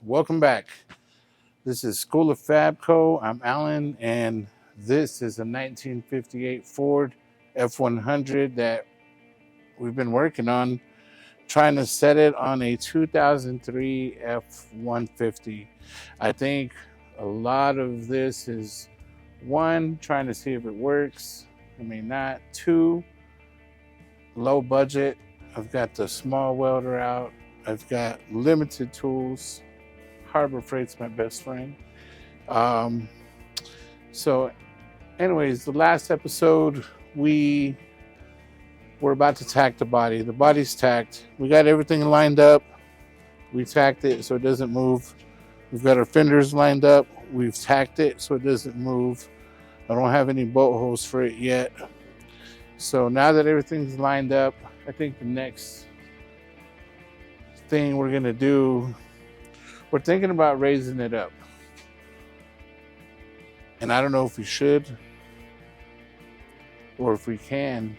Welcome back. This is School of Fabco. I'm Alan, and this is a 1958 Ford F100 that we've been working on, trying to set it on a 2003 F150. I think a lot of this is one, trying to see if it works. I mean, not two, low budget. I've got the small welder out. I've got limited tools. Harbor Freight's my best friend. Um, so, anyways, the last episode, we were about to tack the body. The body's tacked. We got everything lined up. We tacked it so it doesn't move. We've got our fenders lined up. We've tacked it so it doesn't move. I don't have any bolt holes for it yet. So now that everything's lined up, I think the next thing we're gonna do, we're thinking about raising it up. And I don't know if we should or if we can,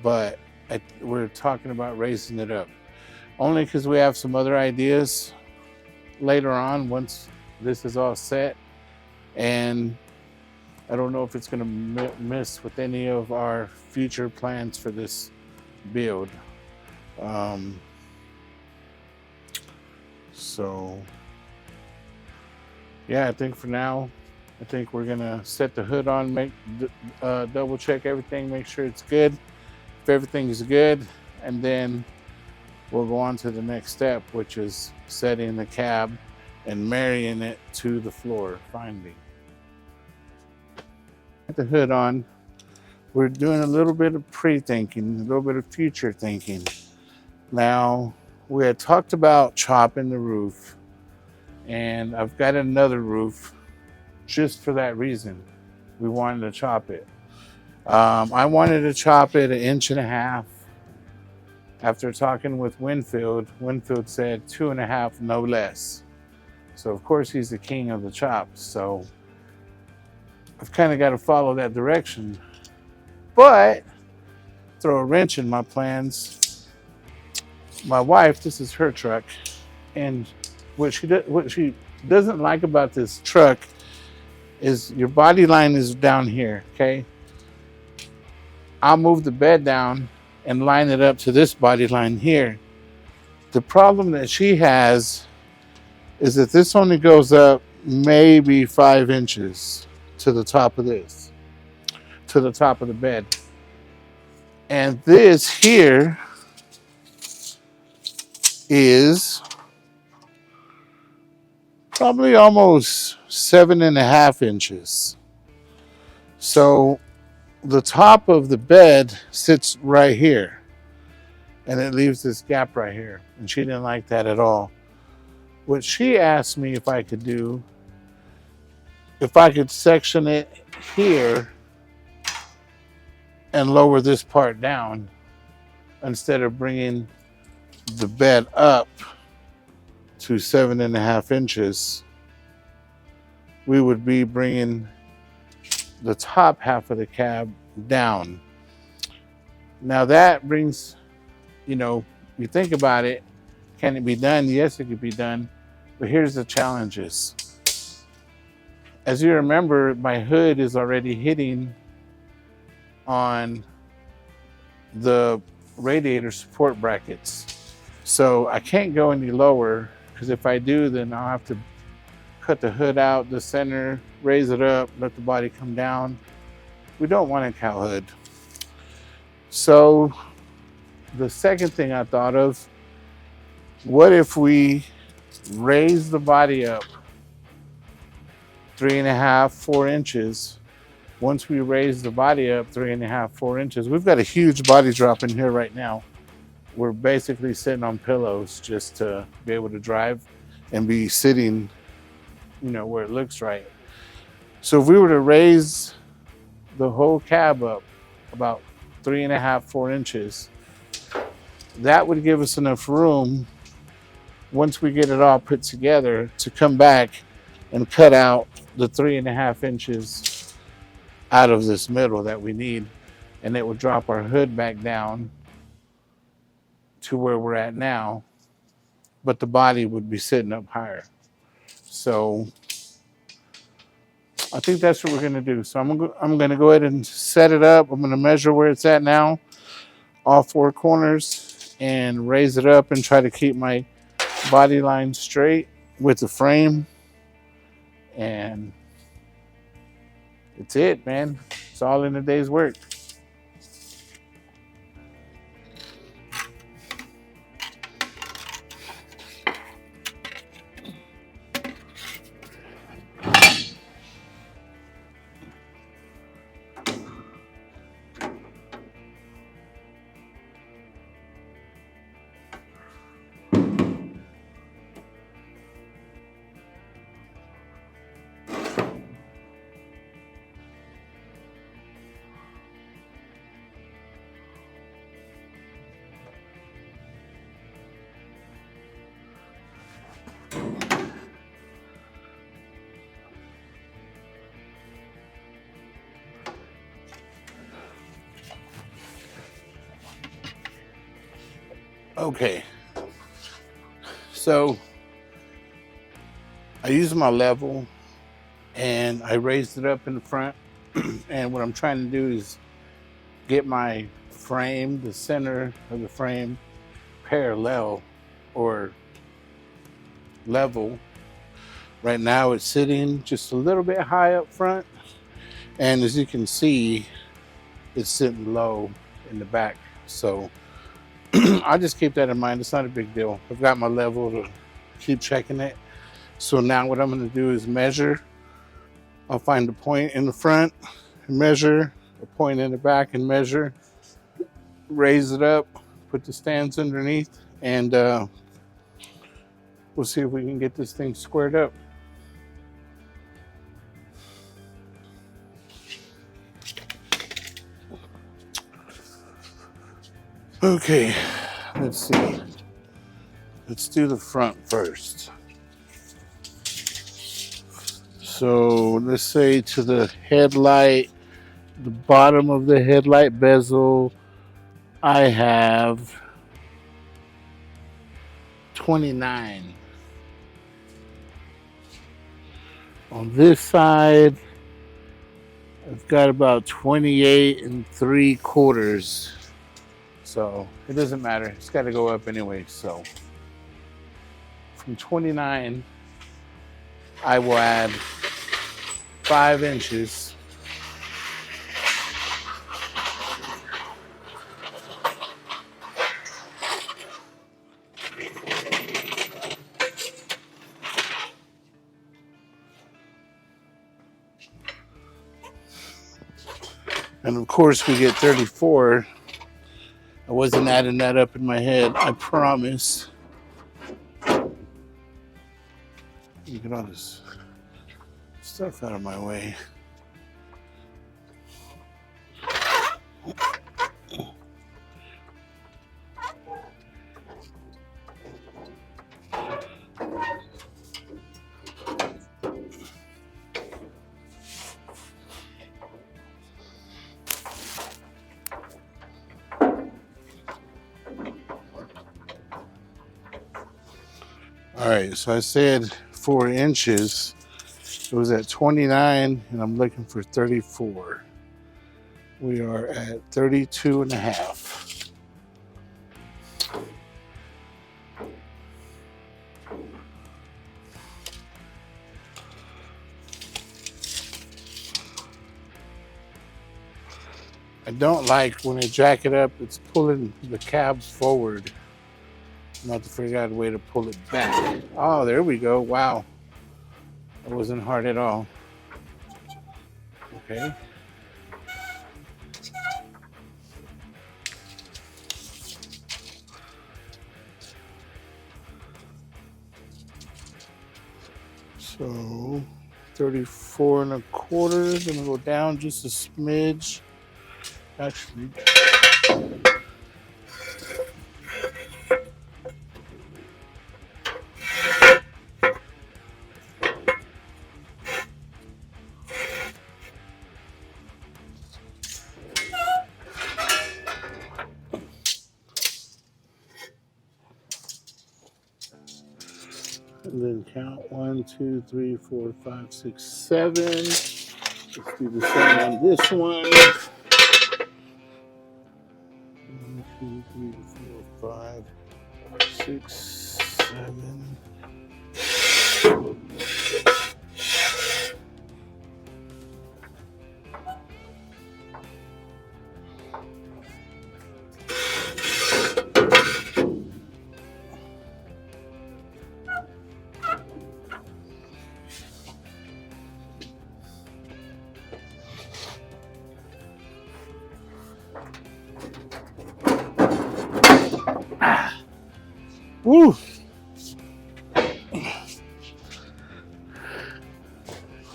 but we're talking about raising it up. Only because we have some other ideas later on once this is all set. And I don't know if it's gonna miss with any of our future plans for this build. So yeah, I think for now, I think we're gonna set the hood on, double check everything, make sure it's good. If everything is good, and then we'll go on to the next step, which is setting the cab and marrying it to the floor finally. The hood on, we're doing a little bit of pre-thinking, a little bit of future thinking. Now, we had talked about chopping the roof, and I've got another roof just for that reason. We wanted to chop it. I wanted to chop it 1.5 inches. After talking with Winfield said 2.5, no less. So of course he's the king of the chops. So I've kind of got to follow that direction, but throw a wrench in my plans. My wife, this is her truck, and what she doesn't like about this truck is your body line is down here, okay? I'll move the bed down and line it up to this body line here. The problem that she has is that this only goes up maybe 5 inches to the top of this, to the top of the bed. And this here is probably almost 7.5 inches. So the top of the bed sits right here, and it leaves this gap right here. And she didn't like that at all. What she asked me if I could do, if I could section it here and lower this part down instead of bringing the bed up to 7.5 inches, we would be bringing the top half of the cab down. Now that brings, you think about it, can it be done? Yes, it could be done, but here's the challenges. As you remember, my hood is already hitting on the radiator support brackets. So I can't go any lower, because if I do, then I'll have to cut the hood out, the center, raise it up, let the body come down. We don't want a cow hood. So the second thing I thought of, what if we raise the body up 3.5, 4 inches? Once we raise the body up 3.5, 4 inches, we've got a huge body drop in here right now. We're basically sitting on pillows just to be able to drive and be sitting, where it looks right. So if we were to raise the whole cab up about 3.5, 4 inches, that would give us enough room, once we get it all put together, to come back and cut out the 3.5 inches out of this middle that we need. And it would drop our hood back down to where we're at now, but the body would be sitting up higher. So I think that's what we're gonna do. So I'm gonna go ahead and set it up. I'm gonna measure where it's at now, all four corners, and raise it up and try to keep my body line straight with the frame. And it's it, man. It's all in a day's work. Okay, so I used my level and I raised it up in the front. And what I'm trying to do is get my frame, the center of the frame, parallel or level. Right now it's sitting just a little bit high up front. And as you can see, it's sitting low in the back. So I just keep that in mind. It's not a big deal. I've got my level to keep checking it. So now what I'm going to do is measure. I'll find a point in the front and measure, a point in the back and measure, raise it up, put the stands underneath, and we'll see if we can get this thing squared up. Okay, let's see. Let's do the front first. So let's say to the headlight, the bottom of the headlight bezel, I have 29. On this side, I've got about 28 3/4. So it doesn't matter. It's got to go up anyway. So from 29, I will add 5 inches. And of course we get 34. I wasn't adding that up in my head, I promise. Get all this stuff out of my way. All right, so I said 4 inches. It was at 29 and I'm looking for 34. We are at 32 and a half. I don't like when I jack it up, it's pulling the cab forward. I'm about to figure out a way to pull it back. Oh, there we go. Wow. That wasn't hard at all. Okay. So 34 1/4. Gonna go down just a smidge. Actually. And then count 1, 2, 3, 4, 5, 6, 7. Let's do the same on this one. 1, 2, 3, 4, 5, 6, 7. Woo!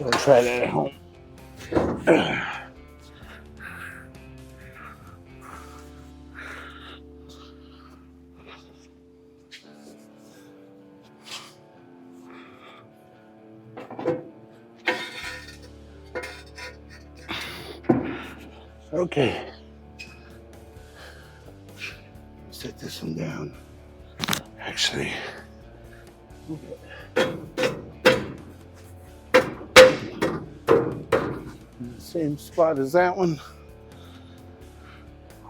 I'll try that at home. Okay. Set this one down. Actually, in the same spot as that one.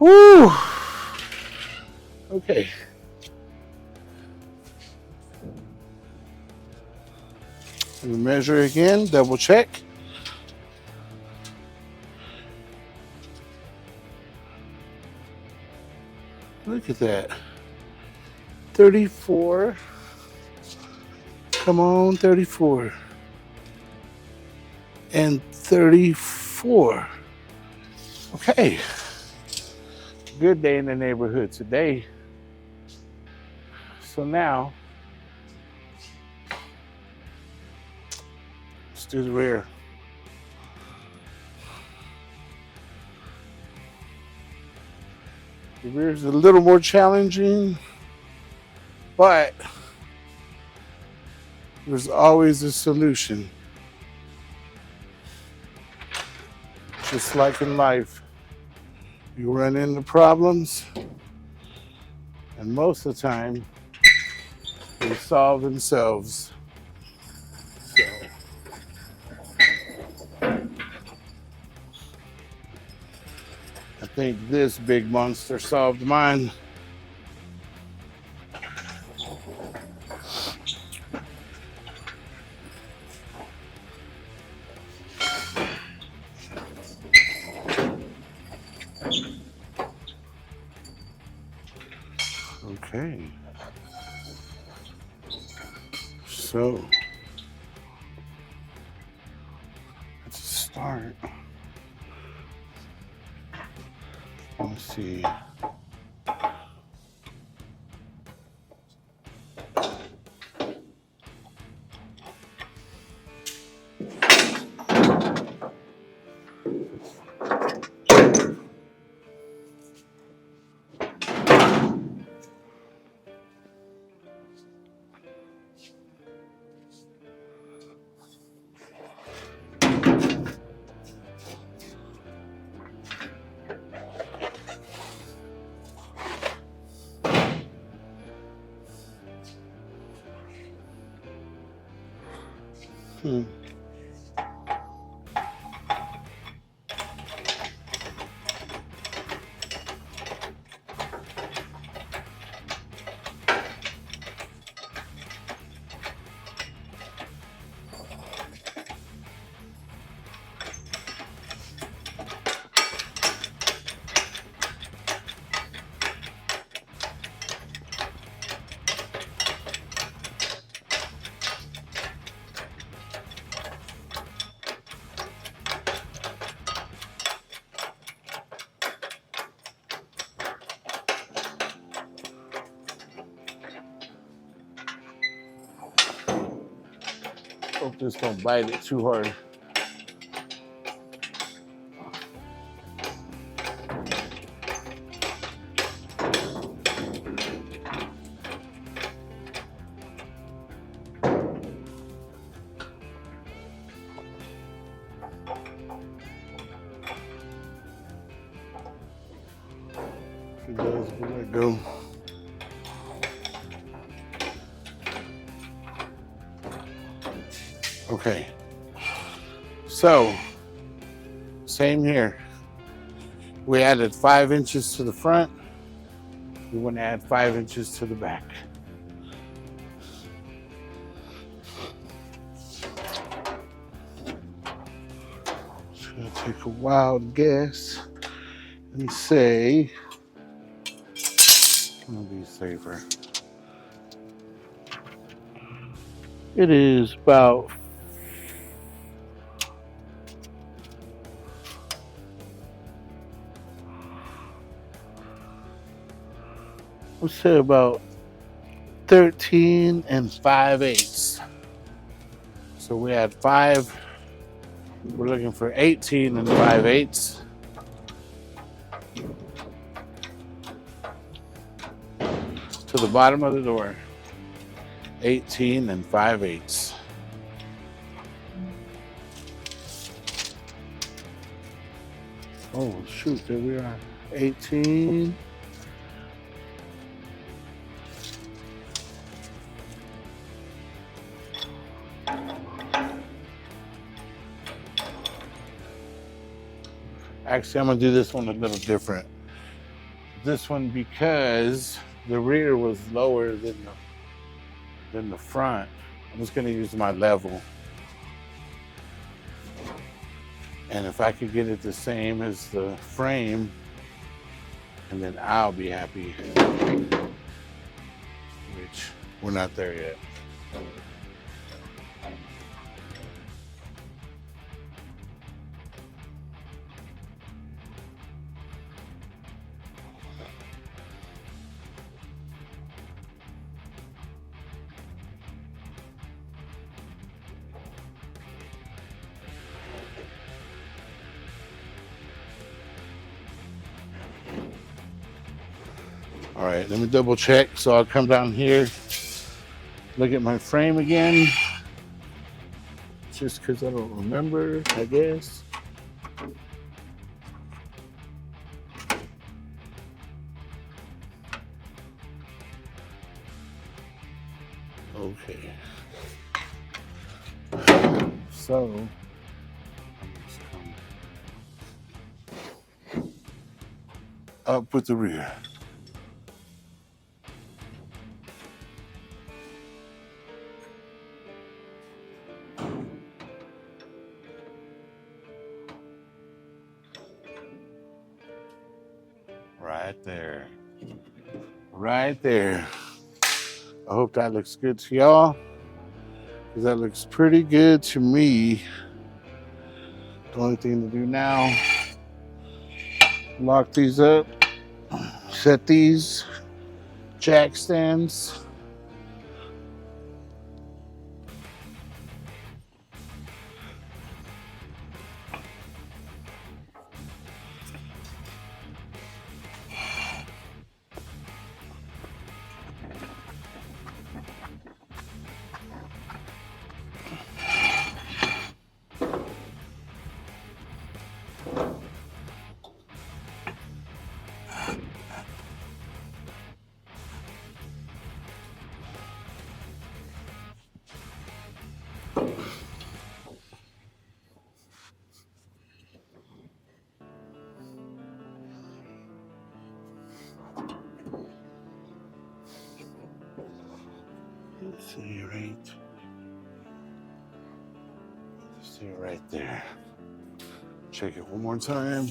Woo! Okay. We measure again, double check. Look at that. 34. Come on, 34. And 34. Okay. Good day in the neighborhood today. So now, let's do the rear. The rear is a little more challenging, but there's always a solution. Just like in life, you run into problems, and most of the time, they solve themselves. So, I think this big monster solved mine. Okay. So, let's start. Let's see. Hope this don't bite it too hard. If it does, we'll let go. Okay, so same here. We added 5 inches to the front. We want to add 5 inches to the back. It's gonna take a wild guess and say, I'm gonna be safer. It is about let's say about 13 and 5/8. So we had 5. We're looking for 18 and 5/8. To the bottom of the door. 18 and 5/8. Oh shoot, there we are. 18. Actually, I'm gonna do this one a little different. This one, because the rear was lower than the front, I'm just gonna use my level. And if I could get it the same as the frame, and then I'll be happy. Which we're not there yet. All right, let me double check. So I'll come down here, look at my frame again, just because I don't remember, I guess. Okay. So, up with the rear. Right there. Right there. I hope that looks good to y'all, because that looks pretty good to me. The only thing to do now, lock these up, set these jack stands. See right there. Check it one more time.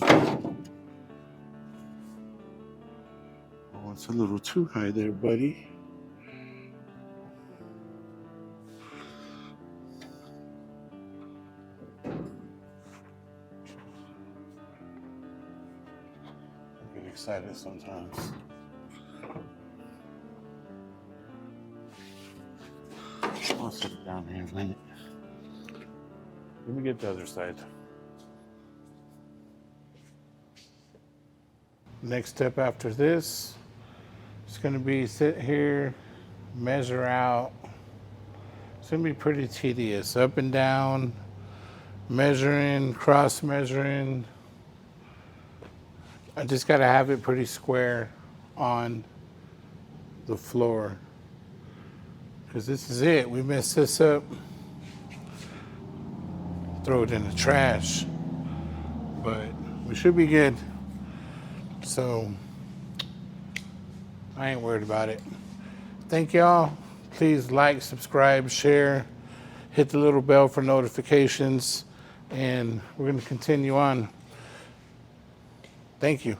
Oh, it's a little too high there, buddy. I get excited sometimes. I'll sit it down here a minute. Let me get the other side. Next step after this is going to be sit here, measure out. It's going to be pretty tedious. Up and down, measuring, cross measuring. I just got to have it pretty square on the floor, because this is it. We messed this up throw it in the trash. But we should be good. So I ain't worried about it. Thank y'all. Please like, subscribe, share, hit the little bell for notifications, and we're going to continue on. Thank you.